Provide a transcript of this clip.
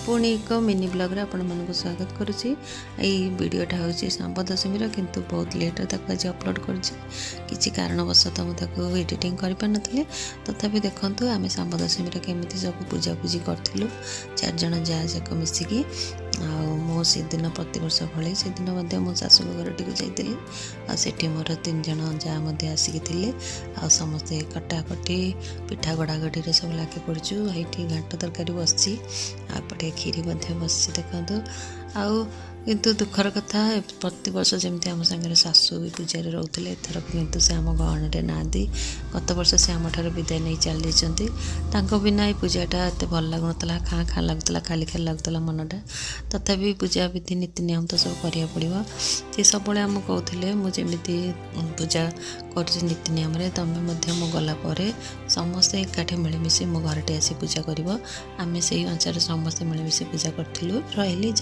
पुणी एक mini blog आपण मानक स्वागत करुच्ची। वीडियोटा हूँ सांब दशमी किंतु बहुत लेट आज अपलोड कर कारणवशतः मुझे एडिटिंग कर पार नी। तथापि देखु आम सांब दशमी केमी सब पूजापूजी करूँ 4 जन जा जाक मिसिकी से दिन प्रतिवर्ष भले से दिन मो शाशु घर टी जाइली मोर 3 जन जा आसिक समस्ते कटाकटी पिठा गड़ागड़ी सब लगे पड़चु। ये घाट तरकारी बसची आपटे खीरी बस देखु आउ किंतु दुखर कथा प्रति वर्ष जमी आम सागर शाशु भी पूजा रोते एथर किंतु से आम गहणे ना गत वर्ष से आम ठार विदाय नहीं चली जाती बिना ये पूजाटा एत भल लगुला खाँ खाँ लगुला खाली खाली लगुला मनटा। तथापि पूजा विधि नीति नियम तो सब करा पड़ो सी सब आम कहते मुझे पूजा कर नीति नियम तुम्हें मो गलापर समस्ते एकाठी मिलमिशी मो घर टे आसी पूजा कर आम से अनुसार समस्ते मिलमिशी पूजा करूँ रही।